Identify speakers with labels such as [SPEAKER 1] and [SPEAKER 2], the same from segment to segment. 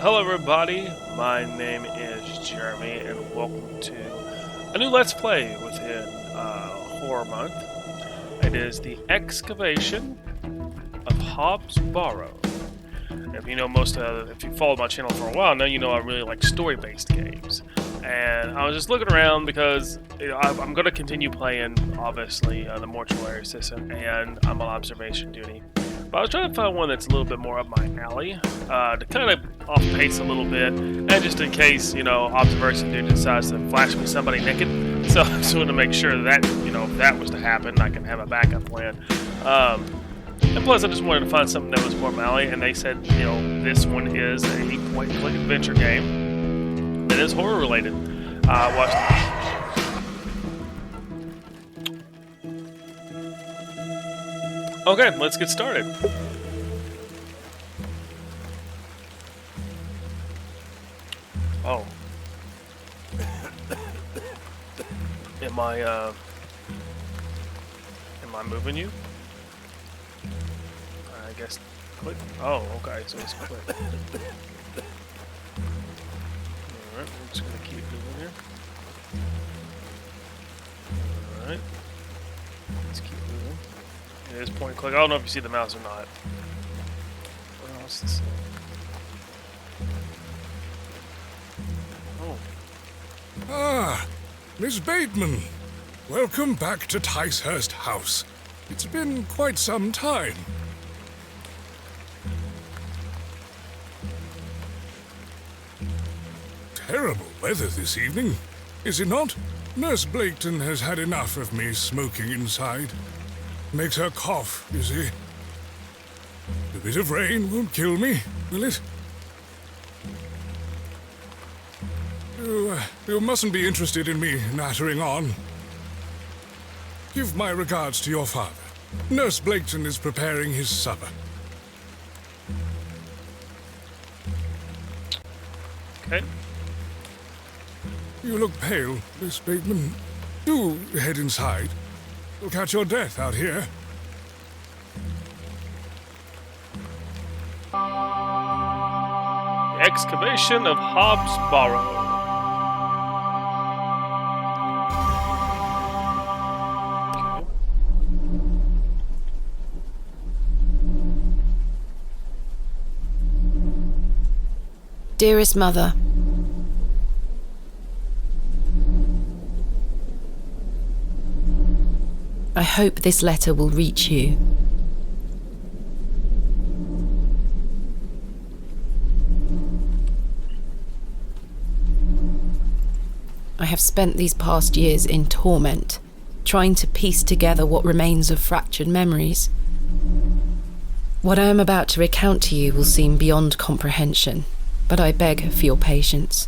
[SPEAKER 1] Hello everybody, my name is Jeremy and welcome to a new Let's Play within Horror Month. It is the Excavation of Hob'S Barrow. If you know if you followed my channel for a while now, you know I really like story-based games. And I was just looking around because I'm going to continue playing, obviously, the mortuary system, and I'm on observation duty. But I was trying to find one that's a little bit more up my alley, to kind of off pace a little bit, and just in case, observation duty decides to flash me somebody naked. So I just wanted to make sure that, if that was to happen, I can have a backup plan. And plus, I just wanted to find something that was more up my alley, and they said, this one is a point-and-click adventure game that is horror-related. Okay, let's get started. Oh. Am I moving you? I guess click. Oh, okay, so it's click. Alright, we're just gonna keep moving here. Alright. Let's keep moving. It is point and click. I don't know if you see the mouse or not. What else is Oh.
[SPEAKER 2] Ah, Miss Bateman. Welcome back to Ticehurst House. It's been quite some time. Terrible weather this evening, is it not? Nurse Blaketon has had enough of me smoking inside. Makes her cough, you see. A bit of rain won't kill me, will it? You mustn't be interested in me nattering on. Give my regards to your father. Nurse Blaketon is preparing his supper.
[SPEAKER 1] Okay.
[SPEAKER 2] You look pale, Miss Bateman. Do head inside. You'll catch your death out here.
[SPEAKER 1] The Excavation of Hobb'S Barrow.
[SPEAKER 3] Dearest Mother, I hope this letter will reach you. I have spent these past years in torment, trying to piece together what remains of fractured memories. What I am about to recount to you will seem beyond comprehension, but I beg for your patience.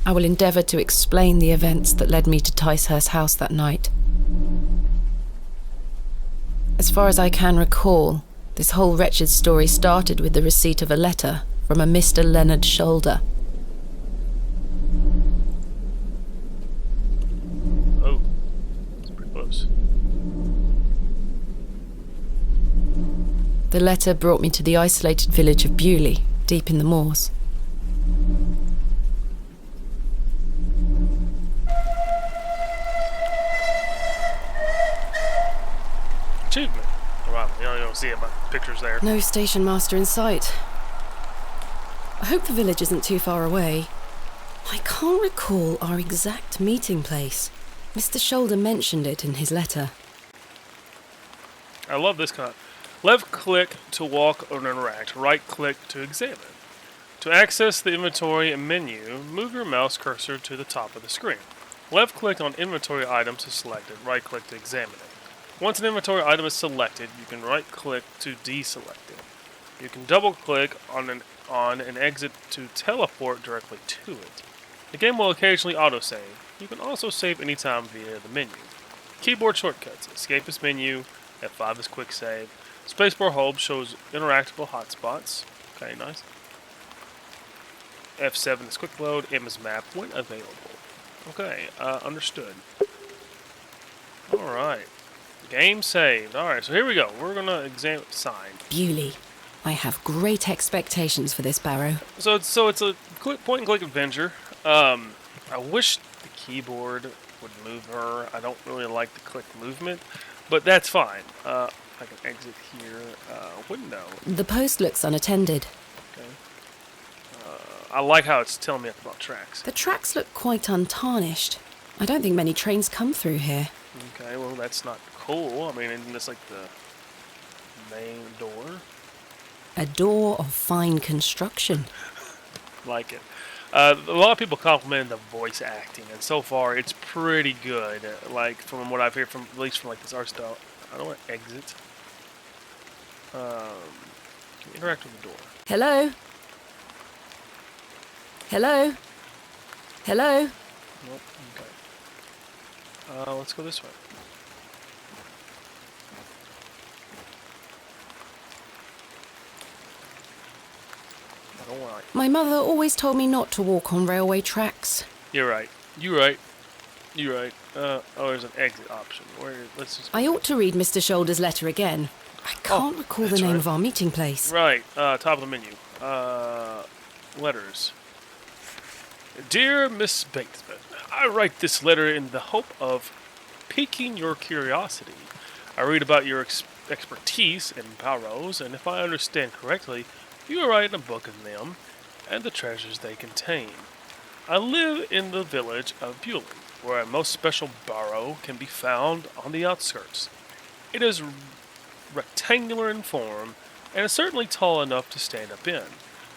[SPEAKER 3] I will endeavour to explain the events that led me to Ticehurst House that night. As far as I can recall, this whole wretched story started with the receipt of a letter from a Mr. Leonard Shoulder.
[SPEAKER 1] Oh, it's pretty close.
[SPEAKER 3] The letter brought me to the isolated village of Bewley, deep in the moors.
[SPEAKER 1] Achievement. Oh, wow, you don't see it, but pictures there.
[SPEAKER 3] No station master in sight. I hope the village isn't too far away. I can't recall our exact meeting place. Mr. Shoulder mentioned it in his letter.
[SPEAKER 1] I love this kind. Left click to walk or interact. Right click to examine. To access the inventory menu, move your mouse cursor to the top of the screen. Left click on inventory items to select it. Right click to examine it. Once an inventory item is selected, you can right click to deselect it. You can double click on an exit to teleport directly to it. The game will occasionally autosave. You can also save anytime via the menu. Keyboard shortcuts. Escape is menu. F5 is quick save. Spacebar hold shows interactable hotspots. Okay, nice. F7 is quick load. M is map when available. Okay, understood. Alright. Game saved. Alright, so here we go. We're gonna examine sign.
[SPEAKER 3] Bewley. I have great expectations for this barrow.
[SPEAKER 1] So it's a point and click adventure. I wish the keyboard would move her. I don't really like the click movement, but that's fine. I can exit here. Window.
[SPEAKER 3] The post looks unattended.
[SPEAKER 1] Okay. I like how it's telling me about tracks.
[SPEAKER 3] The tracks look quite untarnished. I don't think many trains come through here.
[SPEAKER 1] Okay, well that's not cool. I mean, isn't this like the main door?
[SPEAKER 3] A door of fine construction.
[SPEAKER 1] Like it. A lot of people compliment the voice acting, and so far it's pretty good. Like from what I've heard from, at least from like this art style. I don't want to exit. Can you interact with the door?
[SPEAKER 3] Hello? Hello? Hello?
[SPEAKER 1] Nope. Okay. Let's go this way. I don't want.
[SPEAKER 3] My mother always told me not to walk on railway tracks.
[SPEAKER 1] You're right. You're right. You're right. Oh, there's an exit option. Let's just.
[SPEAKER 3] I ought to read Mr. Shoulder's letter again. I can't recall the name of our meeting place.
[SPEAKER 1] Right. Top of the menu. Letters. Dear Miss Batesman, I write this letter in the hope of piquing your curiosity. I read about your expertise in barrows, and if I understand correctly, you are writing a book on them and the treasures they contain. I live in the village of Bewley, where a most special barrow can be found on the outskirts. It is rectangular in form and is certainly tall enough to stand up in.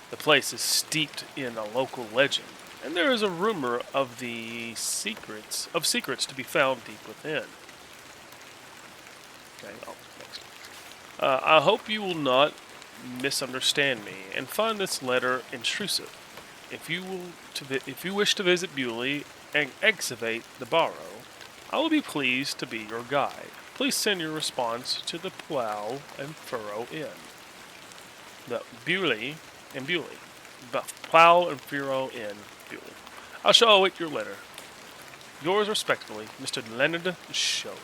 [SPEAKER 1] The place is steeped in a local legend, and there is a rumor of the secrets to be found deep within. Okay, next. I hope you will not misunderstand me and find this letter intrusive. If you wish to visit Bewley and excavate the Barrow, I will be pleased to be your guide. Please send your response to the Plow and Furrow Inn. The Bewley and Bewley. The Plow and Furrow Inn, Bewley. I shall await your letter. Yours respectfully, Mr. Leonard Shoulder.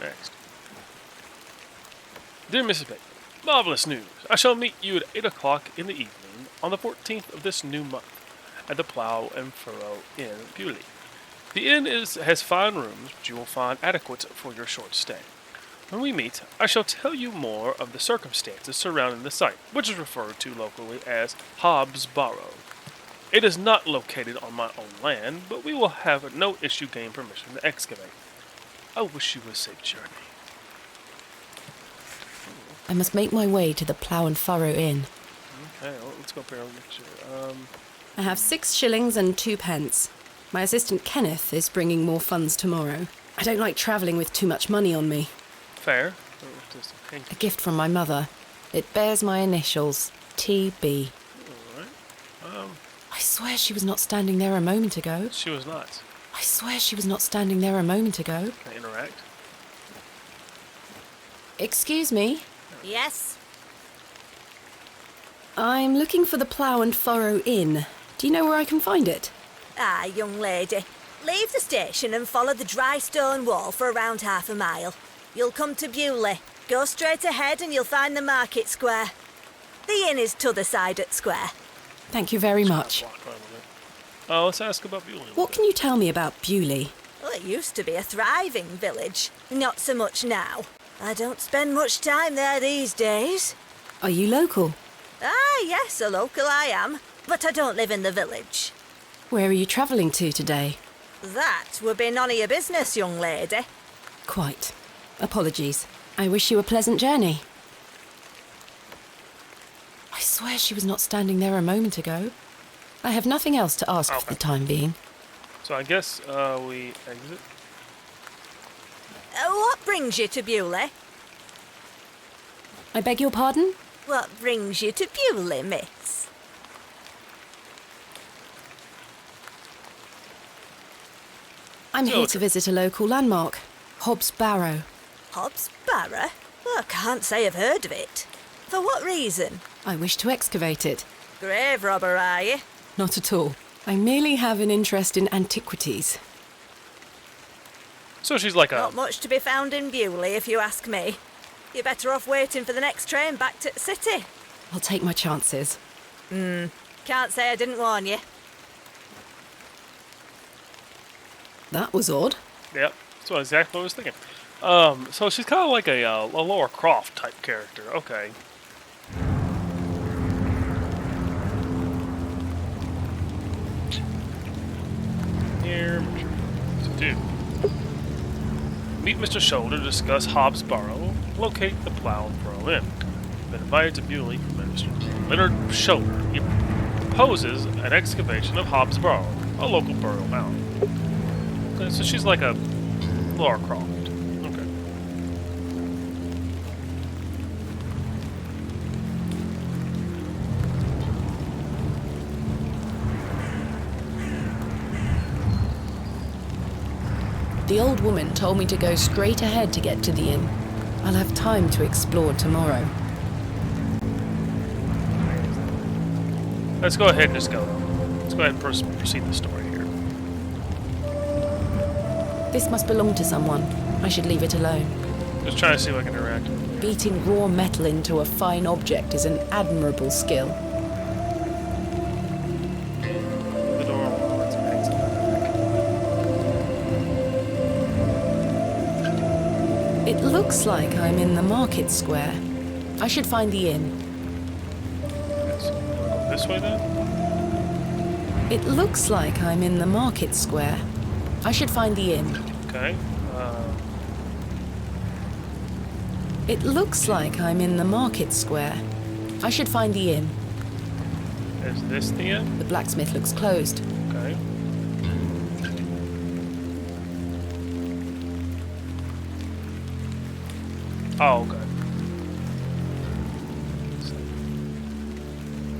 [SPEAKER 1] Next. Dear Mrs. Bateman, marvelous news. I shall meet you at 8 o'clock in the evening on the 14th of this new month at the Plow and Furrow Inn, Bewley. The inn has fine rooms which you will find adequate for your short stay. When we meet, I shall tell you more of the circumstances surrounding the site, which is referred to locally as Hob'S Barrow. It is not located on my own land, but we will have no issue gaining permission to excavate. I wish you a safe journey.
[SPEAKER 3] I must make my way to the Plough and Furrow Inn.
[SPEAKER 1] Okay, well, let's go up here and make sure.
[SPEAKER 3] I have 6 shillings and 2 pence. My assistant Kenneth is bringing more funds tomorrow. I don't like travelling with too much money on me.
[SPEAKER 1] Fair.
[SPEAKER 3] A gift from my mother. It bears my initials, TB.
[SPEAKER 1] Alright.
[SPEAKER 3] I swear she was not standing there a moment ago.
[SPEAKER 1] She was not.
[SPEAKER 3] I swear she was not standing there a moment ago.
[SPEAKER 1] Can I interact?
[SPEAKER 3] Excuse me?
[SPEAKER 4] Yes?
[SPEAKER 3] I'm looking for the Plough and Furrow Inn. Do you know where I can find it?
[SPEAKER 4] Ah, young lady. Leave the station and follow the dry stone wall for around half a mile. You'll come to Bewley. Go straight ahead and you'll find the market square. The inn is t'other side at square.
[SPEAKER 3] Thank you very much.
[SPEAKER 1] Let's ask about Bewley.
[SPEAKER 3] What can you tell me about Bewley?
[SPEAKER 4] Well, it used to be a thriving village. Not so much now. I don't spend much time there these days.
[SPEAKER 3] Are you local?
[SPEAKER 4] Ah, yes, a local I am. But I don't live in the village.
[SPEAKER 3] Where are you travelling to today?
[SPEAKER 4] That would be none of your business, young lady.
[SPEAKER 3] Quite. Apologies. I wish you a pleasant journey. I swear she was not standing there a moment ago. I have nothing else to ask for the time being.
[SPEAKER 1] So I guess we exit.
[SPEAKER 4] What brings you to Bewley?
[SPEAKER 3] I beg your pardon?
[SPEAKER 4] What brings you to Bewley, miss?
[SPEAKER 3] I'm here to visit a local landmark, Hob'S Barrow.
[SPEAKER 4] Hob'S Barrow? Well, I can't say I've heard of it. For what reason?
[SPEAKER 3] I wish to excavate it.
[SPEAKER 4] Grave robber, are you?
[SPEAKER 3] Not at all. I merely have an interest in antiquities.
[SPEAKER 1] So she's like a...
[SPEAKER 4] Not much to be found in Bewley, if you ask me. You're better off waiting for the next train back to the city.
[SPEAKER 3] I'll take my chances.
[SPEAKER 4] Can't say I didn't warn you.
[SPEAKER 3] That was odd.
[SPEAKER 1] Yep, that's what exactly what I was thinking. So she's kind of like a Laura Croft type character. Okay. Here, to do. Meet Mr. Shoulder to discuss Hob'S Barrow. Locate the Plow and Furrow Inn. Been invited to Bewley from Mr. Leonard Shoulder. He proposes an excavation of Hob'S Barrow, a local burial mound. Okay, so she's like a Laura Croft. Okay.
[SPEAKER 3] The old woman told me to go straight ahead to get to the inn. I'll have time to explore tomorrow.
[SPEAKER 1] Let's go ahead and just go. Let's go ahead and proceed the story here.
[SPEAKER 3] This must belong to someone. I should leave it alone.
[SPEAKER 1] Just trying to see if I can interact.
[SPEAKER 3] Beating raw metal into a fine object is an admirable skill.
[SPEAKER 1] The door will let's exit back.
[SPEAKER 3] It looks like I'm in the market square. I should find the inn.
[SPEAKER 1] Okay, so you wanna go this way then?
[SPEAKER 3] It looks like I'm in the market square. I should find the inn.
[SPEAKER 1] Okay.
[SPEAKER 3] It looks like I'm in the market square. I should find the inn.
[SPEAKER 1] Is this the end?
[SPEAKER 3] The blacksmith looks closed.
[SPEAKER 1] Okay. Oh, okay.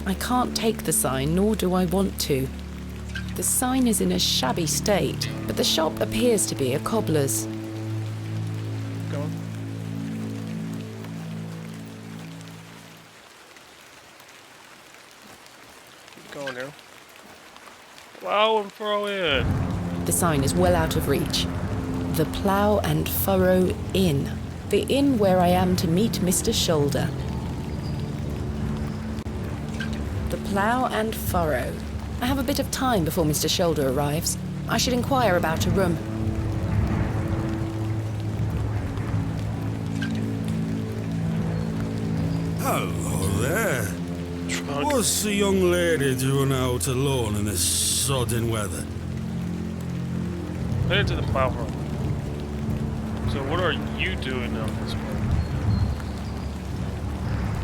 [SPEAKER 3] I can't take the sign, nor do I want to. The sign is in a shabby state, but the shop appears to be a cobbler's.
[SPEAKER 1] Go on. Keep going now. Plow and Furrow Inn.
[SPEAKER 3] The sign is well out of reach. The Plough and Furrow Inn. The inn where I am to meet Mr. Shoulder. The Plough and Furrow. I have a bit of time before Mr. Shoulder arrives. I should inquire about a room.
[SPEAKER 5] Hello there.
[SPEAKER 1] Trunk.
[SPEAKER 5] What's the young lady doing out alone in this sodden weather?
[SPEAKER 1] Headed to the plow room. So what are you doing out this way?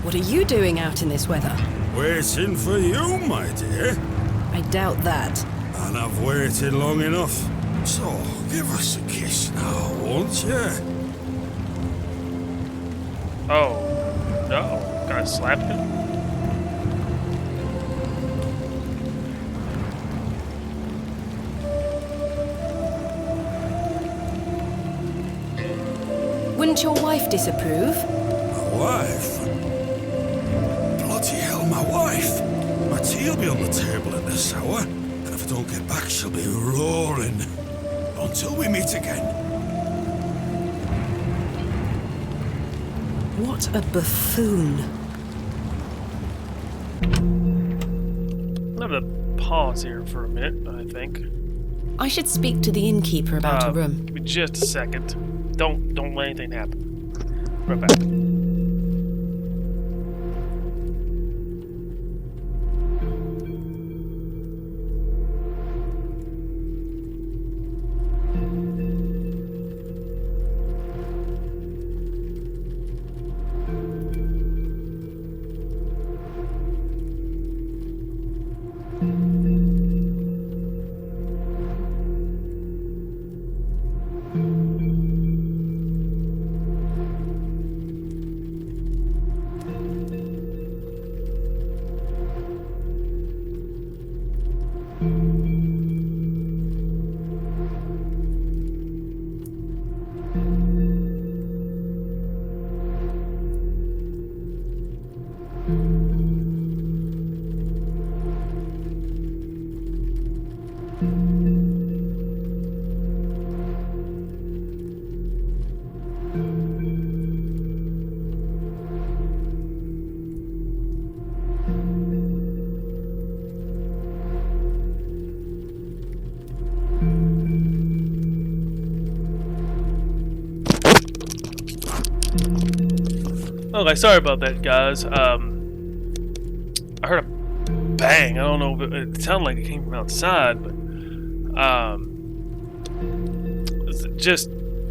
[SPEAKER 3] What are you doing out in this weather?
[SPEAKER 5] Waiting for you, my dear.
[SPEAKER 3] I doubt that.
[SPEAKER 5] And I've waited long enough. So, give us a kiss now, won't you?
[SPEAKER 1] Oh, no. Can I slap him?
[SPEAKER 3] Wouldn't your wife disapprove?
[SPEAKER 5] My wife? Bloody hell, my wife! My tea'll be on the table at this hour, and if I don't get back, she'll be roaring. Until we meet again.
[SPEAKER 3] What a buffoon.
[SPEAKER 1] I'm gonna pause here for a minute, I think.
[SPEAKER 3] I should speak to the innkeeper about a room.
[SPEAKER 1] Give me just a second. Don't let anything happen. Right back. Okay, sorry about that, guys. I heard a bang. I don't know if it sounded like it came from outside, but just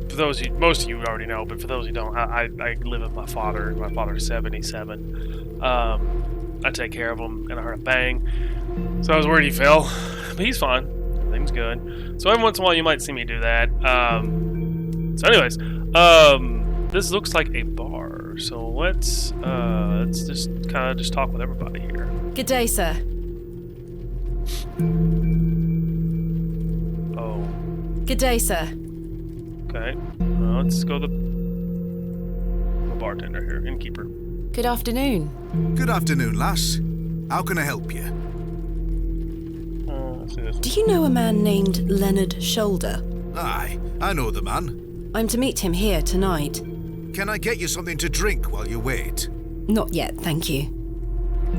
[SPEAKER 1] for those of you, most of you already know, but for those who don't, I live with my father. My father's 77. I take care of him, and I heard a bang, so I was worried he fell, but he's fine. Everything's good. So every once in a while, you might see me do that. So, anyways, this looks like a bar. So let's just kind of just talk with everybody here.
[SPEAKER 3] Good day, sir.
[SPEAKER 1] Oh,
[SPEAKER 3] Good day, sir.
[SPEAKER 1] okay. Let's go to the bartender here, innkeeper.
[SPEAKER 3] Good afternoon.
[SPEAKER 6] Good afternoon, lass. How can I help you?
[SPEAKER 1] Let's see this.
[SPEAKER 3] Do you know a man named Leonard Shoulder?
[SPEAKER 6] Aye, I know the man.
[SPEAKER 3] I'm to meet him here tonight.
[SPEAKER 6] Can I get you something to drink while you wait?
[SPEAKER 3] Not yet, thank you.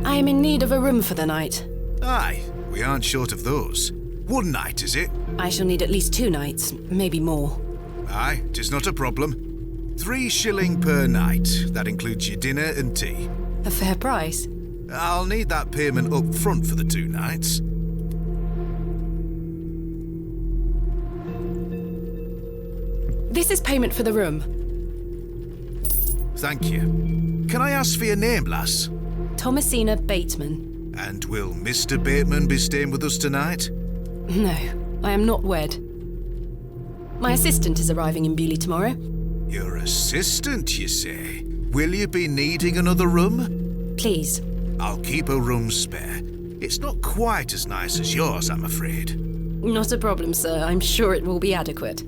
[SPEAKER 3] I am in need of a room for the night.
[SPEAKER 6] Aye, we aren't short of those. One night, is it?
[SPEAKER 3] I shall need at least 2 nights, maybe more.
[SPEAKER 6] Aye, 'tis not a problem. 3 shilling per night. That includes your dinner and tea.
[SPEAKER 3] A fair price.
[SPEAKER 6] I'll need that payment up front for the 2 nights.
[SPEAKER 3] This is payment for the room.
[SPEAKER 6] Thank you. Can I ask for your name, lass?
[SPEAKER 3] Thomasina Bateman.
[SPEAKER 6] And will Mr. Bateman be staying with us tonight?
[SPEAKER 3] No, I am not wed. My assistant is arriving in Bewley tomorrow.
[SPEAKER 6] Your assistant, you say? Will you be needing another room?
[SPEAKER 3] Please.
[SPEAKER 6] I'll keep a room spare. It's not quite as nice as yours, I'm afraid.
[SPEAKER 3] Not a problem, sir. I'm sure it will be adequate.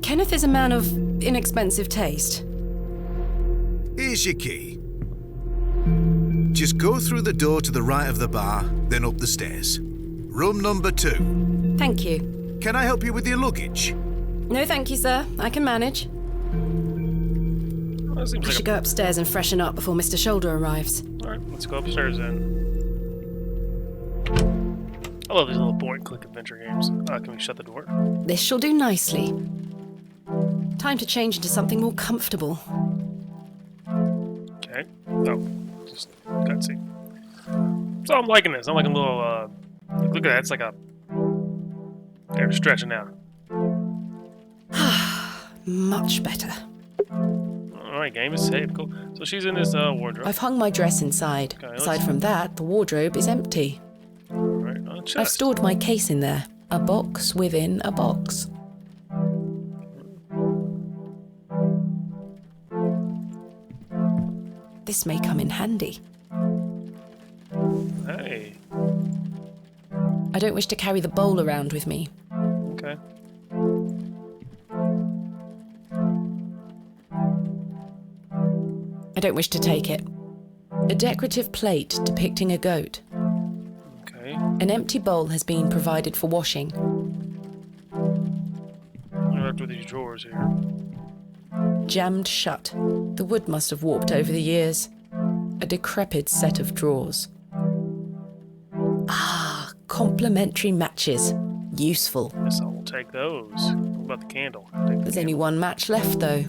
[SPEAKER 3] Kenneth is a man of inexpensive taste.
[SPEAKER 6] Here's your key. Just go through the door to the right of the bar, then up the stairs. Room number 2.
[SPEAKER 3] Thank you.
[SPEAKER 6] Can I help you with your luggage?
[SPEAKER 3] No, thank you, sir. I can manage.
[SPEAKER 1] Well, that seems
[SPEAKER 3] I
[SPEAKER 1] like
[SPEAKER 3] should go upstairs and freshen up before Mr. Shoulder arrives.
[SPEAKER 1] Alright, let's go upstairs then. I love these little point-and-click adventure games. Can we shut the door?
[SPEAKER 3] This shall do nicely. Time to change into something more comfortable.
[SPEAKER 1] Okay. Oh, just cutscene. So I'm liking this. I'm liking a little, look at that. It's like a... They're stretching out.
[SPEAKER 3] Much better.
[SPEAKER 1] Alright, game is saved. Cool. So she's in this wardrobe.
[SPEAKER 3] I've hung my dress inside.
[SPEAKER 1] Okay,
[SPEAKER 3] Aside from that, the wardrobe is empty.
[SPEAKER 1] Alright, on a
[SPEAKER 3] I've
[SPEAKER 1] chest.
[SPEAKER 3] stored my case in there. A box within a box. This may come in handy.
[SPEAKER 1] Hey.
[SPEAKER 3] I don't wish to carry the bowl around with me.
[SPEAKER 1] Okay.
[SPEAKER 3] I don't wish to take it. A decorative plate depicting a goat.
[SPEAKER 1] Okay.
[SPEAKER 3] An empty bowl has been provided for washing.
[SPEAKER 1] I'm left with these drawers here.
[SPEAKER 3] Jammed shut. The wood must have warped over the years. A decrepit set of drawers. Ah, complementary matches. Useful.
[SPEAKER 1] Guess I will take those. What about the candle? I'll take the
[SPEAKER 3] There's only one match left, though.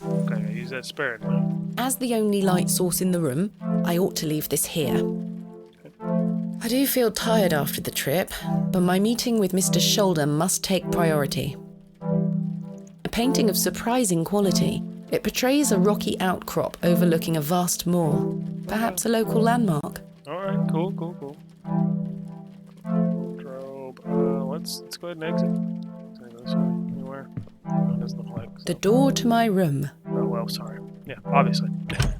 [SPEAKER 1] Okay, I use that sparingly.
[SPEAKER 3] As the only light source in the room, I ought to leave this here. I do feel tired after the trip, but my meeting with Mr. Shoulder must take priority. A painting of surprising quality, it portrays a rocky outcrop overlooking a vast moor, perhaps a local landmark.
[SPEAKER 1] Alright, cool. Wardrobe. Let's go ahead and exit. Can I go this way? Anywhere? No, it doesn't look like. So.
[SPEAKER 3] The door to my room.
[SPEAKER 1] Oh, well, sorry. Yeah, obviously.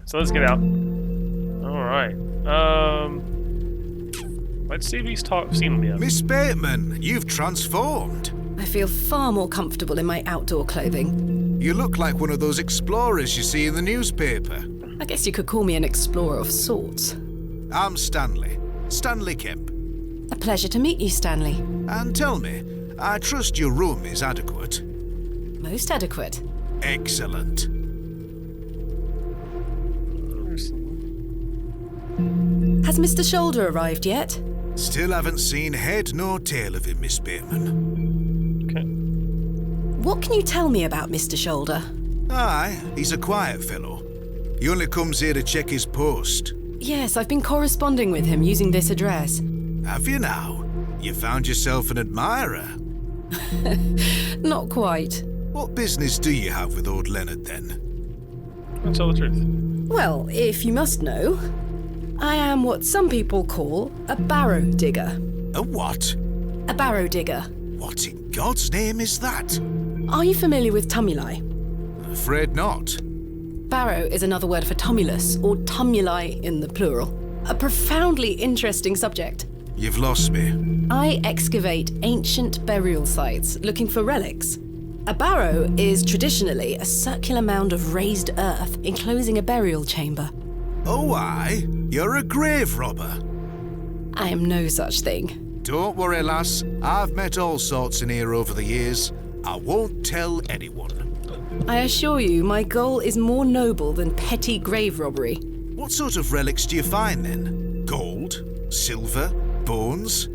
[SPEAKER 1] So let's get out. Alright. Let's see if he's seen me yet.
[SPEAKER 6] Miss Bateman, you've transformed.
[SPEAKER 3] I feel far more comfortable in my outdoor clothing.
[SPEAKER 6] You look like one of those explorers you see in the newspaper.
[SPEAKER 3] I guess you could call me an explorer of sorts.
[SPEAKER 6] I'm Stanley. Stanley Kemp.
[SPEAKER 3] A pleasure to meet you, Stanley.
[SPEAKER 6] And tell me, I trust your room is adequate.
[SPEAKER 3] Most adequate.
[SPEAKER 6] Excellent.
[SPEAKER 3] Has Mr. Shoulder arrived yet?
[SPEAKER 6] Still haven't seen head nor tail of him, Miss Bateman.
[SPEAKER 1] Okay.
[SPEAKER 3] What can you tell me about Mr. Shoulder?
[SPEAKER 6] Aye, he's a quiet fellow. He only comes here to check his post.
[SPEAKER 3] Yes, I've been corresponding with him using this address.
[SPEAKER 6] Have you now? You found yourself an admirer.
[SPEAKER 3] Not quite.
[SPEAKER 6] What business do you have with old Leonard, then?
[SPEAKER 1] Tell the truth.
[SPEAKER 3] Well, if you must know, I am what some people call a barrow digger.
[SPEAKER 6] A what?
[SPEAKER 3] A barrow digger.
[SPEAKER 6] What in God's name is that?
[SPEAKER 3] Are you familiar with tumuli?
[SPEAKER 6] Afraid not.
[SPEAKER 3] Barrow is another word for tumulus, or tumuli in the plural. A profoundly interesting subject.
[SPEAKER 6] You've lost me.
[SPEAKER 3] I excavate ancient burial sites looking for relics. A barrow is traditionally a circular mound of raised earth enclosing a burial chamber.
[SPEAKER 6] Oh, aye? You're a grave robber.
[SPEAKER 3] I am no such thing.
[SPEAKER 6] Don't worry, lass. I've met all sorts in here over the years. I won't tell anyone.
[SPEAKER 3] I assure you, my goal is more noble than petty grave robbery.
[SPEAKER 6] What sort of relics do you find, then? Gold? Silver? Bones?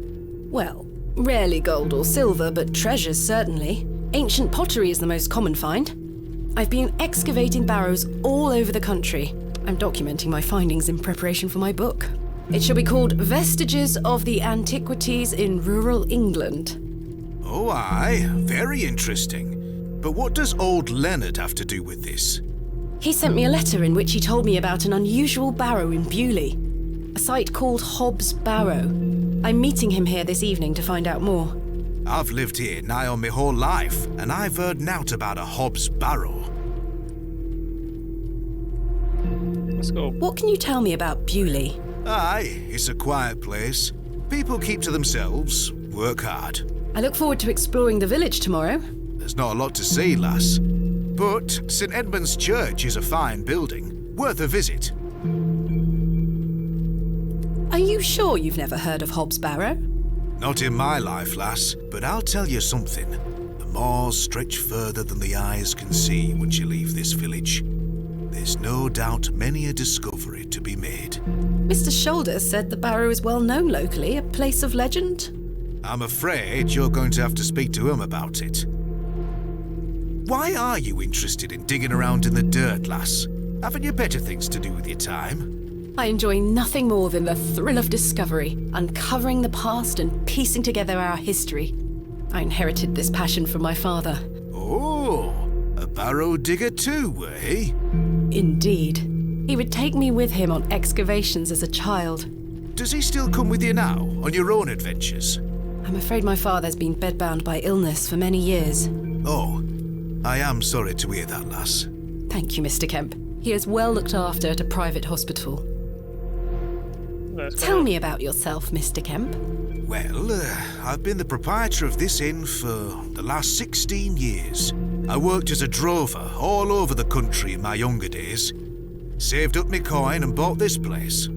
[SPEAKER 3] Well, rarely gold or silver, but treasures certainly. Ancient pottery is the most common find. I've been excavating barrows all over the country. I'm documenting my findings in preparation for my book. It shall be called Vestiges of the Antiquities in Rural England.
[SPEAKER 6] Oh, aye. Very interesting. But what does old Leonard have to do with this?
[SPEAKER 3] He sent me a letter in which he told me about an unusual barrow in Bewley, a site called Hob'S Barrow. I'm meeting him here this evening to find out more.
[SPEAKER 6] I've lived here nigh on my whole life, and I've heard nowt about a Hob'S Barrow.
[SPEAKER 1] Let's go.
[SPEAKER 3] What can you tell me about Bewley?
[SPEAKER 6] Aye, it's a quiet place. People keep to themselves, work hard.
[SPEAKER 3] I look forward to exploring the village tomorrow.
[SPEAKER 6] There's not a lot to see, lass. But St. Edmund's Church is a fine building, worth a visit.
[SPEAKER 3] Are you sure you've never heard of Hob'S Barrow?
[SPEAKER 6] Not in my life, lass, but I'll tell you something. The moors stretch further than the eyes can see once you leave this village. There's no doubt many a discovery to be made.
[SPEAKER 3] Mr. Shoulder said the barrow is well known locally, a place of legend.
[SPEAKER 6] I'm afraid you're going to have to speak to him about it. Why are you interested in digging around in the dirt, lass? Haven't you better things to do with your time?
[SPEAKER 3] I enjoy nothing more than the thrill of discovery, uncovering the past and piecing together our history. I inherited this passion from my father.
[SPEAKER 6] Oh, a barrow digger too, eh?
[SPEAKER 3] Indeed. He would take me with him on excavations as a child.
[SPEAKER 6] Does he still come with you now, on your own adventures?
[SPEAKER 3] I'm afraid my father's been bedbound by illness for many years.
[SPEAKER 6] Oh, I am sorry to hear that, lass.
[SPEAKER 3] Thank you, Mr. Kemp. He is well looked after at a private hospital. Tell me about yourself, Mr. Kemp.
[SPEAKER 6] Well, I've been the proprietor of this inn for the last 16 years. I worked as a drover all over the country in my younger days. Saved up my coin and bought this place.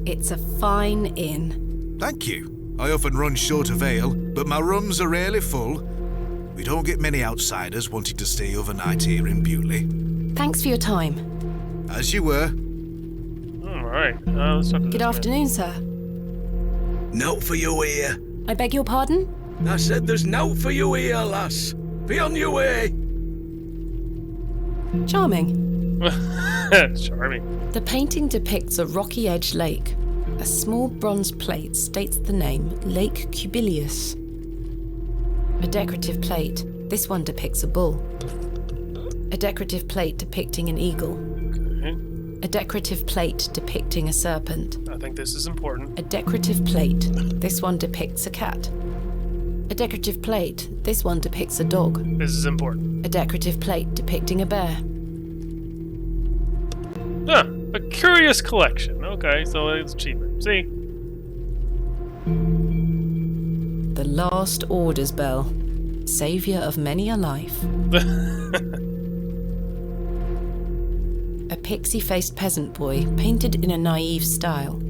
[SPEAKER 3] It's a fine inn.
[SPEAKER 6] Thank you. I often run short of ale, but my rooms are rarely full. We don't get many outsiders wanting to stay overnight here in Bewley.
[SPEAKER 3] Thanks for your time.
[SPEAKER 6] As you were.
[SPEAKER 1] Alright, let's talk to
[SPEAKER 3] Good
[SPEAKER 1] this
[SPEAKER 3] afternoon, sir.
[SPEAKER 7] Note for you here.
[SPEAKER 3] I beg your pardon?
[SPEAKER 7] I said there's note for you here, lass. Be on your way.
[SPEAKER 3] Charming.
[SPEAKER 1] man. Charming.
[SPEAKER 3] The painting depicts a rocky-edged lake. A small bronze plate states the name Lake Cubilius. A decorative plate. This one depicts a bull. A decorative plate depicting an eagle.
[SPEAKER 1] Okay.
[SPEAKER 3] A decorative plate depicting a serpent.
[SPEAKER 1] I think this is important.
[SPEAKER 3] A decorative plate. This one depicts a cat. A decorative plate. This one depicts a dog.
[SPEAKER 1] This is important.
[SPEAKER 3] A decorative plate depicting a bear.
[SPEAKER 1] Ah, a curious collection. Okay, so it's achievement. See?
[SPEAKER 3] The Last Order's Bell. Saviour of many a life. A pixie-faced peasant boy, painted in a naive style.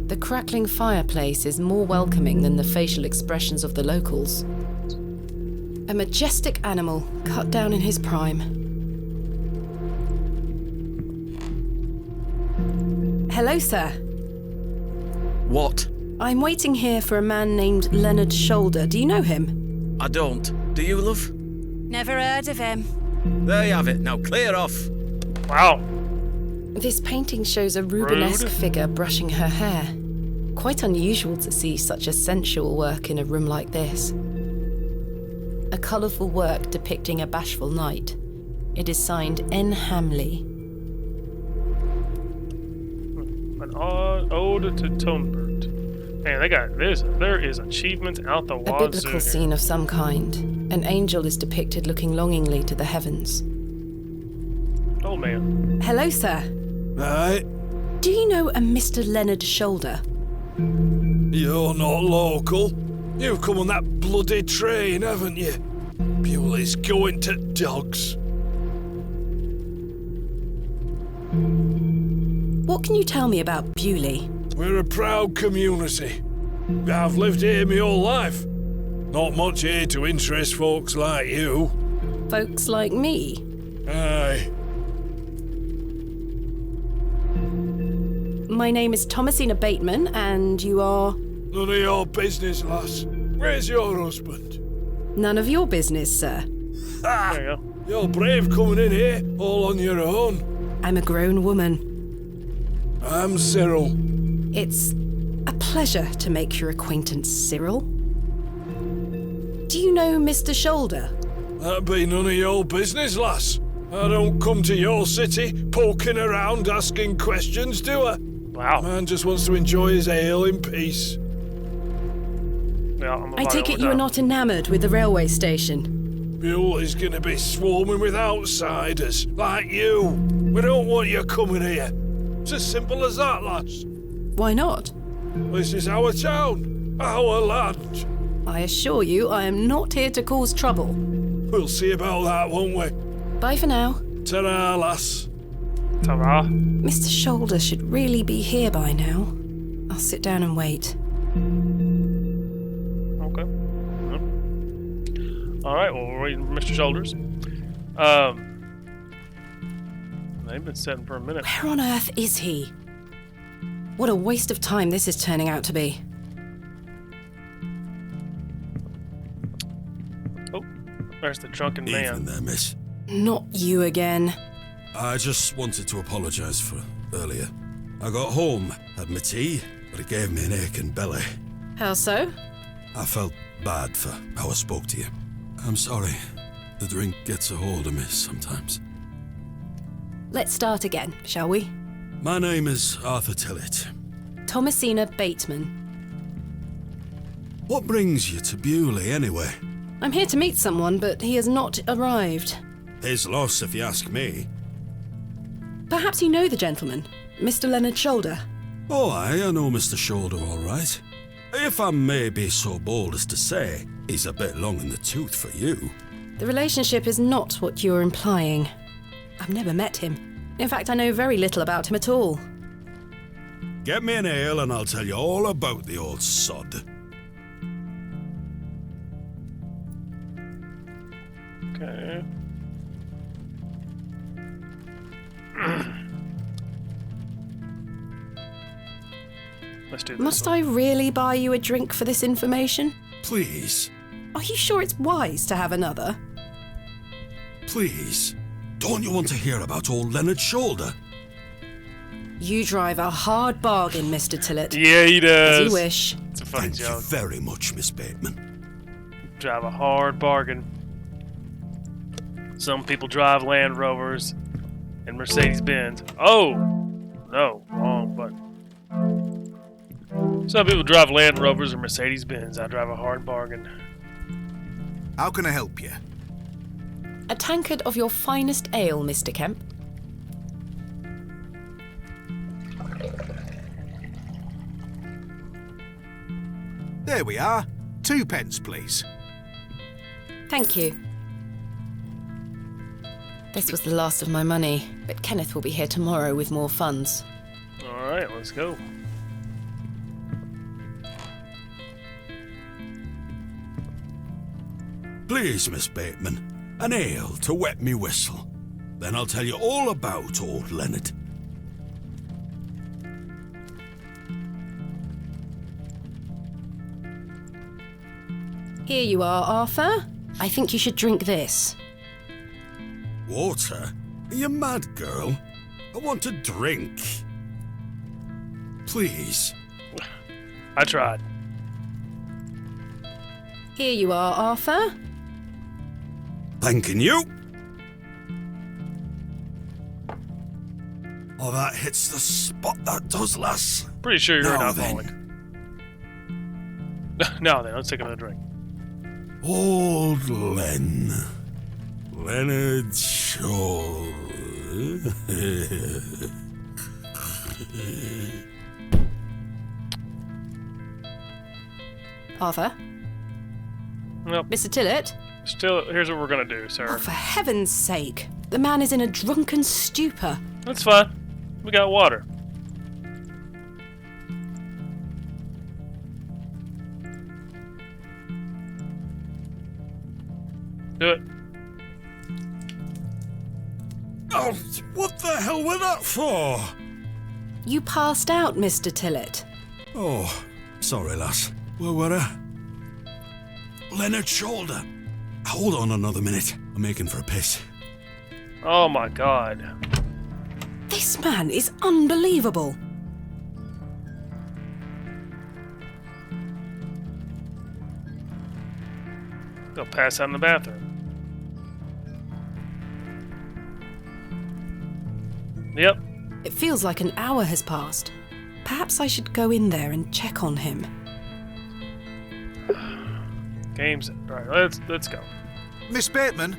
[SPEAKER 3] The crackling fireplace is more welcoming than the facial expressions of the locals. A majestic animal, cut down in his prime. Hello, sir.
[SPEAKER 7] What?
[SPEAKER 3] I'm waiting here for a man named Leonard Shoulder. Do you know him?
[SPEAKER 7] I don't. Do you, love?
[SPEAKER 4] Never heard of him.
[SPEAKER 7] There you have it. Now clear off.
[SPEAKER 1] Wow.
[SPEAKER 3] This painting shows a Rubenesque
[SPEAKER 1] Rude.
[SPEAKER 3] figure brushing her hair. Quite unusual to see such a sensual work in a room like this. A colourful work depicting a bashful knight. It is signed N. Hamley.
[SPEAKER 1] An ode to Tonebert. Man, there is achievements out the
[SPEAKER 3] A
[SPEAKER 1] wazoo.
[SPEAKER 3] biblical scene of some kind. An angel is depicted looking longingly to the heavens.
[SPEAKER 1] Oh man.
[SPEAKER 3] Hello, sir.
[SPEAKER 5] Right,
[SPEAKER 3] Do you know a Mr. Leonard Shoulder?
[SPEAKER 5] you're not local. You've come on that bloody train, haven't you? Bewley's going to dogs.
[SPEAKER 3] What can you tell me about Bewley?
[SPEAKER 5] We're a proud community. I've lived here my whole life. Not much here to interest folks like you.
[SPEAKER 3] Folks like me?
[SPEAKER 5] Aye.
[SPEAKER 3] My name is Thomasina Bateman, and you are...
[SPEAKER 5] None of your business, lass. Where's your husband?
[SPEAKER 3] None of your business, sir.
[SPEAKER 5] Ah!
[SPEAKER 1] There you go.
[SPEAKER 5] You're brave coming in here, all on your own.
[SPEAKER 3] I'm a grown woman.
[SPEAKER 5] I'm Cyril.
[SPEAKER 3] It's a pleasure to make your acquaintance, Cyril. Do you know Mr. Shoulder?
[SPEAKER 5] That'd be none of your business, lass. I don't come to your city poking around asking questions, do I?
[SPEAKER 1] Wow.
[SPEAKER 5] Man just wants to enjoy his ale in peace.
[SPEAKER 1] Yeah, I'm
[SPEAKER 3] I take it you are not enamoured with the railway station.
[SPEAKER 5] Bewley's gonna be swarming with outsiders, like you. We don't want you coming here. It's as simple as that, lass.
[SPEAKER 3] Why not?
[SPEAKER 5] This is our town, our land.
[SPEAKER 3] I assure you I am not here to cause trouble.
[SPEAKER 5] We'll see about that, won't we?
[SPEAKER 3] Bye for now.
[SPEAKER 5] Ta-ra, lass.
[SPEAKER 1] Ta-ra.
[SPEAKER 3] Mr. Shoulder should really be here by now. I'll sit down and wait.
[SPEAKER 1] Okay. All right. Well, we're waiting for Mr. Shoulders. They've been sitting for a minute.
[SPEAKER 3] Where on earth is he? What a waste of time this is turning out to be.
[SPEAKER 1] Oh, there's the drunken man.
[SPEAKER 5] Evening there, miss.
[SPEAKER 3] Not you again.
[SPEAKER 5] I just wanted to apologise for earlier. I got home, had my tea, but it gave me an aching belly.
[SPEAKER 3] How so?
[SPEAKER 5] I felt bad for how I spoke to you. I'm sorry. The drink gets a hold of me sometimes.
[SPEAKER 3] Let's start again, shall we?
[SPEAKER 5] My name is Arthur Tillett.
[SPEAKER 3] Thomasina Bateman.
[SPEAKER 5] What brings you to Bewley, anyway?
[SPEAKER 3] I'm here to meet someone, but he has not arrived.
[SPEAKER 5] His loss, if you ask me.
[SPEAKER 3] Perhaps you know the gentleman, Mr. Leonard Shoulder.
[SPEAKER 5] Oh, I know Mr. Shoulder all right. If I may be so bold as to say, he's a bit long in the tooth for you.
[SPEAKER 3] The relationship is not what you're implying. I've never met him. In fact, I know very little about him at all.
[SPEAKER 5] Get me an ale and I'll tell you all about the old sod.
[SPEAKER 1] Okay. Let's do this.
[SPEAKER 3] Must I really buy you a drink for this information?
[SPEAKER 5] Please,
[SPEAKER 3] Are you sure it's wise to have another?
[SPEAKER 5] please. Don't you want to hear about old Leonard Shoulder?
[SPEAKER 3] You drive a hard bargain, Mr. Tillett.
[SPEAKER 1] Yeah, he does.
[SPEAKER 3] As you wish.
[SPEAKER 1] It's a funny
[SPEAKER 5] Thank you
[SPEAKER 1] joke.
[SPEAKER 5] very much, Miss Bateman.
[SPEAKER 1] Drive a hard bargain. Some people drive Land Rovers and Mercedes Benz. Oh! No, wrong button. Some people drive Land Rovers and Mercedes Benz. I drive a hard bargain.
[SPEAKER 6] How can I help you?
[SPEAKER 3] A tankard of your finest ale, Mr. Kemp.
[SPEAKER 6] There we are. 2 pence, please.
[SPEAKER 3] Thank you. This was the last of my money, but Kenneth will be here tomorrow with more funds.
[SPEAKER 1] Alright, let's go.
[SPEAKER 5] Please, Miss Bateman, an ale to wet me whistle. Then I'll tell you all about old Leonard.
[SPEAKER 3] Here you are, Arthur. I think you should drink this.
[SPEAKER 5] Water? Are you mad, girl? I want a drink. Please.
[SPEAKER 1] I tried.
[SPEAKER 3] Here you are, Arthur.
[SPEAKER 5] Thanking you. Oh, that hits the spot, that does, lass.
[SPEAKER 1] Pretty sure you're an
[SPEAKER 5] Now
[SPEAKER 1] alcoholic. Now then, let's take another drink.
[SPEAKER 5] Old Len. Leonard Shaw.
[SPEAKER 3] Arthur?
[SPEAKER 1] Well,
[SPEAKER 3] Mr. Tillett?
[SPEAKER 1] still, here's what we're gonna do,
[SPEAKER 3] Oh,
[SPEAKER 1] sir.
[SPEAKER 3] for heaven's sake. The man is in a drunken stupor.
[SPEAKER 1] That's fine. We got water. Do it.
[SPEAKER 5] Oh, what the hell was that for?
[SPEAKER 3] You passed out, Mr. Tillett.
[SPEAKER 5] Oh, sorry, lass. Where were I? Leonard's shoulder. Hold on another minute. I'm making for a piss.
[SPEAKER 1] Oh my god.
[SPEAKER 3] This man is unbelievable.
[SPEAKER 1] Go pass out in the bathroom. Yep.
[SPEAKER 3] It feels like an hour has passed. Perhaps I should go in there and check on him.
[SPEAKER 1] Game's right. Let's go.
[SPEAKER 6] Miss Bateman?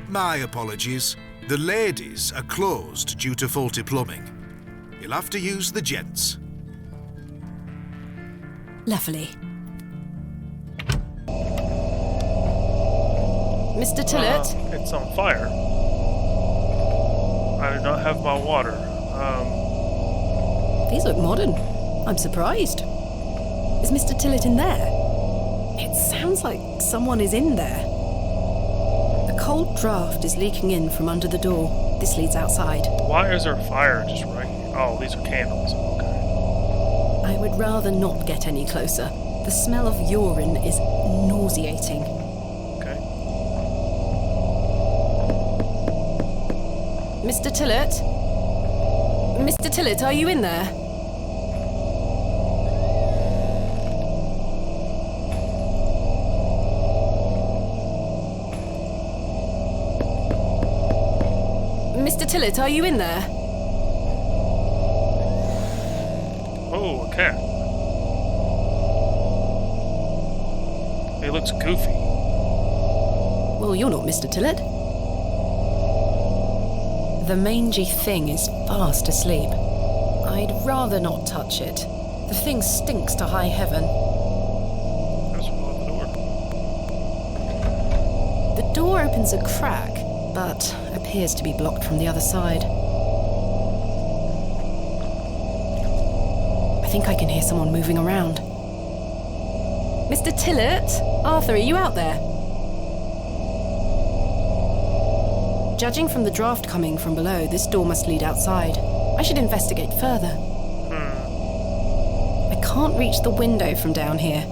[SPEAKER 6] My apologies. The ladies are closed due to faulty plumbing. You'll have to use the gents.
[SPEAKER 3] Lovely. Mr. Tillett?
[SPEAKER 1] It's on fire. I do not have my water.
[SPEAKER 3] These look modern. I'm surprised. Is Mr. Tillett in there? It sounds like someone is in there. A cold draft is leaking in from under the door. This leads outside.
[SPEAKER 1] Why is there fire just right here? Oh, these are candles. Okay.
[SPEAKER 3] I would rather not get any closer. The smell of urine is nauseating.
[SPEAKER 1] Okay.
[SPEAKER 3] Mr. Tillett? Mr. Tillett, are you in there? Mr. Tillett, are you in there?
[SPEAKER 1] Oh, a cat. He looks goofy.
[SPEAKER 3] Well, you're not Mr. Tillett. The mangy thing is fast asleep. I'd rather not touch it. The thing stinks to high heaven.
[SPEAKER 1] Let's roll the door.
[SPEAKER 3] The door opens a crack, but appears to be blocked from the other side. I think I can hear someone moving around. Mr. Tillett? Arthur, are you out there? Judging from the draft coming from below, this door must lead outside. I should investigate further. I can't reach the window from down here.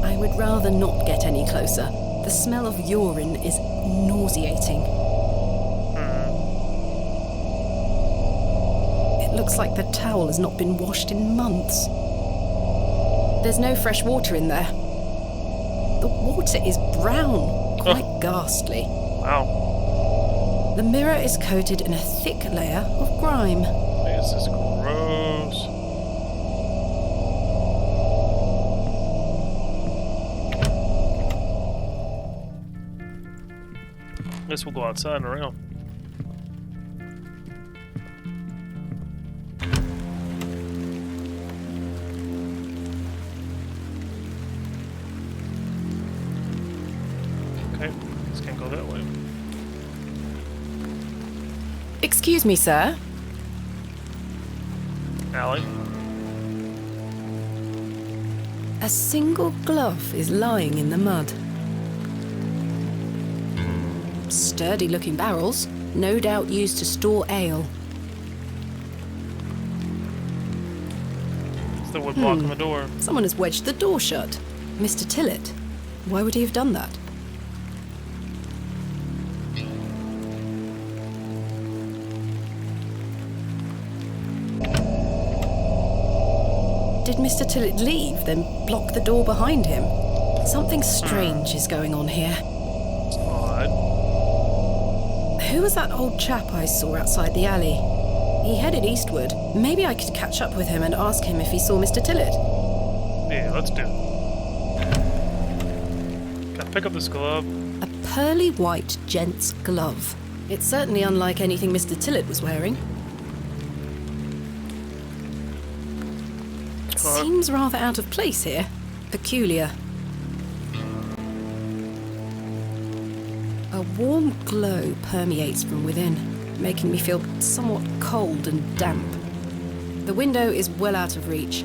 [SPEAKER 3] I would rather not get any closer. The smell of urine is nauseating. It looks like the towel has not been washed in months. There's no fresh water in there. The water is brown, quite ghastly.
[SPEAKER 1] Wow.
[SPEAKER 3] The mirror is coated in a thick layer of grime.
[SPEAKER 1] This is gross. Guess we'll go outside and around. Okay, just can't go that way.
[SPEAKER 3] Excuse me, sir.
[SPEAKER 1] Allie?
[SPEAKER 3] A single glove is lying in the mud. Sturdy-looking barrels, no doubt used to store ale.
[SPEAKER 1] It's the wood blocking the door.
[SPEAKER 3] Someone has wedged the door shut. Mr. Tillett, Why would he have done that? Did Mr. Tillett leave, then block the door behind him? Something strange is going on here.
[SPEAKER 1] It's odd.
[SPEAKER 3] Who was that old chap I saw outside the alley? He headed eastward. Maybe I could catch up with him and ask him if he saw Mr. Tillett.
[SPEAKER 1] Yeah, let's do it. Can I pick up this glove?
[SPEAKER 3] A pearly white gent's glove. It's certainly unlike anything Mr. Tillett was wearing. Seems rather out of place here. Peculiar. A warm glow permeates from within, making me feel somewhat cold and damp. The window is well out of reach.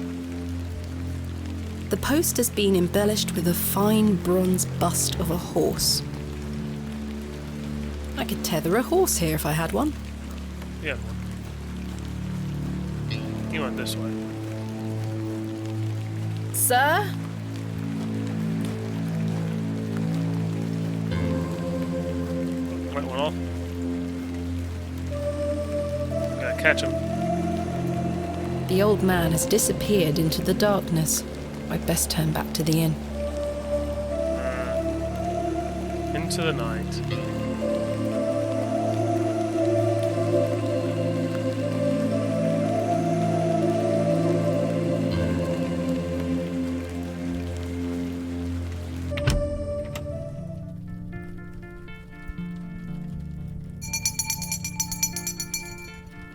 [SPEAKER 3] The post has been embellished with a fine bronze bust of a horse. I could tether a horse here if I had one.
[SPEAKER 1] Yeah. You went this way.
[SPEAKER 3] Sir?
[SPEAKER 1] Right one off. Gotta catch him.
[SPEAKER 3] The old man has disappeared into the darkness. I'd best turn back to the inn.
[SPEAKER 1] Into the night.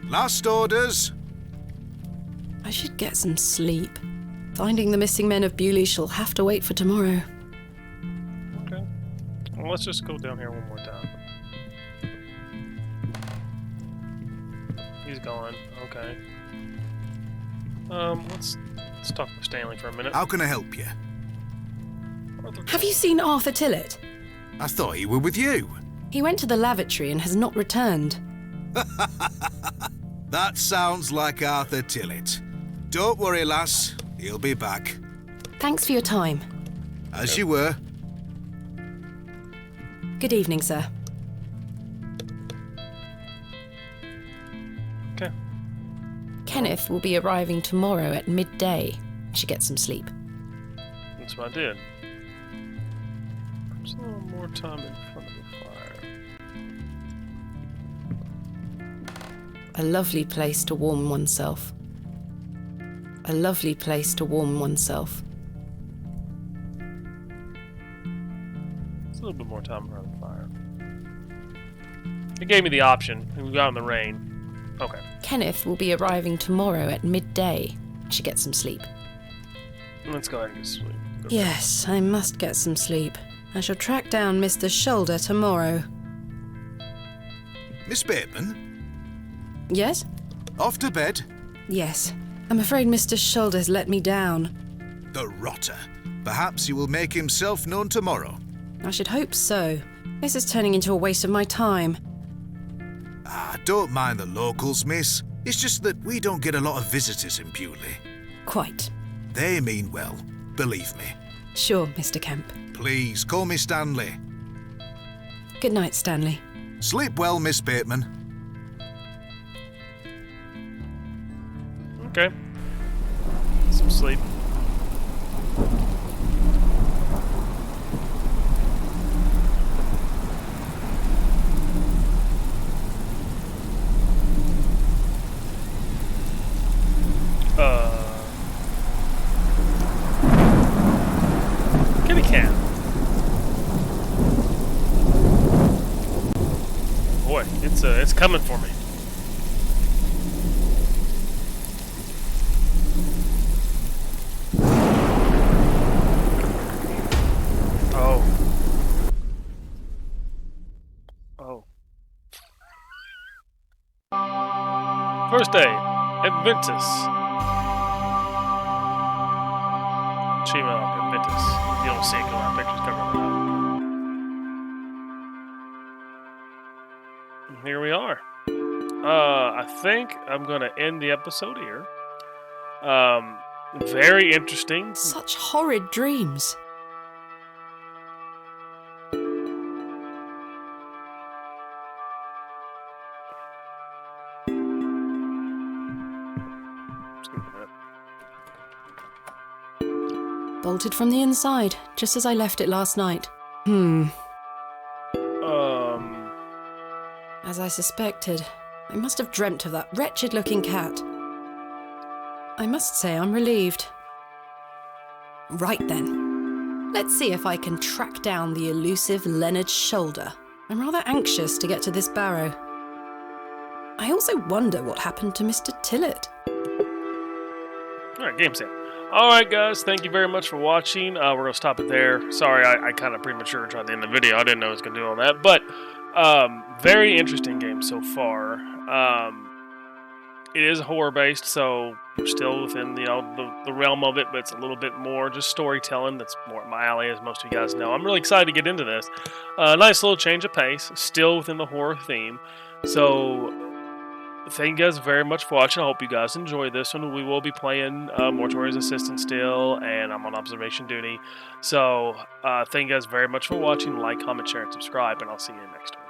[SPEAKER 6] Last orders.
[SPEAKER 3] I should get some sleep. Finding the missing men of Bewley shall have to wait for tomorrow.
[SPEAKER 1] Okay. Well, let's just go down here one more time. He's gone. Okay. Let's talk with Stanley for a minute.
[SPEAKER 6] How can I help you?
[SPEAKER 3] Have you seen Arthur Tillett?
[SPEAKER 6] I thought he were with you.
[SPEAKER 3] He went to the lavatory and has not returned.
[SPEAKER 6] That sounds like Arthur Tillett. Don't worry, lass. He'll be back.
[SPEAKER 3] Thanks for your time.
[SPEAKER 6] As you were.
[SPEAKER 3] Good evening, sir.
[SPEAKER 1] Okay.
[SPEAKER 3] Kenneth will be arriving tomorrow at midday. I should get some sleep.
[SPEAKER 1] That's what I did. Just a little more time in front of the fire.
[SPEAKER 3] A lovely place to warm oneself. A lovely place to warm oneself.
[SPEAKER 1] Just a little bit more time in front of the fire. It gave me the option, and we got in the rain. Okay.
[SPEAKER 3] Kenneth will be arriving tomorrow at midday. I should get some sleep.
[SPEAKER 1] Let's go ahead and get to sleep. Go
[SPEAKER 3] Yes, I must get some sleep. I shall track down Mr. Shoulder tomorrow.
[SPEAKER 6] Miss Bateman,
[SPEAKER 3] Yes?
[SPEAKER 6] off to bed.
[SPEAKER 3] Yes. I'm afraid Mr. Shoulder's let me down.
[SPEAKER 6] The rotter. Perhaps he will make himself known tomorrow.
[SPEAKER 3] I should hope so. This is turning into a waste of my time.
[SPEAKER 6] Don't mind the locals, miss. It's just that we don't get a lot of visitors in Bewley.
[SPEAKER 3] Quite.
[SPEAKER 6] They mean well, believe me.
[SPEAKER 3] Sure, Mr. Kemp.
[SPEAKER 6] Please, call me Stanley.
[SPEAKER 3] Good night, Stanley.
[SPEAKER 6] Sleep well, Miss Bateman.
[SPEAKER 1] Okay. Some sleep. Kitty cat. Boy, it's coming for me. First day, Adventus. Achievement of Adventus. You don't see it go out pictures covering it up. And here we are. I think I'm gonna end the episode here. Very interesting.
[SPEAKER 3] Such horrid dreams. bolted from the inside, just as I left it last night. As I suspected, I must have dreamt of that wretched-looking cat. I must say I'm relieved. Right then. Let's see if I can track down the elusive Leonard Shoulder. I'm rather anxious to get to this barrow. I also wonder what happened to Mr. Tillett.
[SPEAKER 1] Alright, game set. Alright guys, thank you very much for watching. We're going to stop it there. Sorry, I kind of premature tried to end the video. I didn't know I was going to do all that. But, very interesting game so far. It is horror-based, so we're still within the realm of it, but it's a little bit more just storytelling. That's more my alley, as most of you guys know. I'm really excited to get into this. Nice little change of pace, still within the horror theme. So, thank you guys very much for watching. I hope you guys enjoyed this one. We will be playing Mortuary's Assistant still, and I'm on observation duty. So, thank you guys very much for watching. Like, comment, share, and subscribe, and I'll see you next one.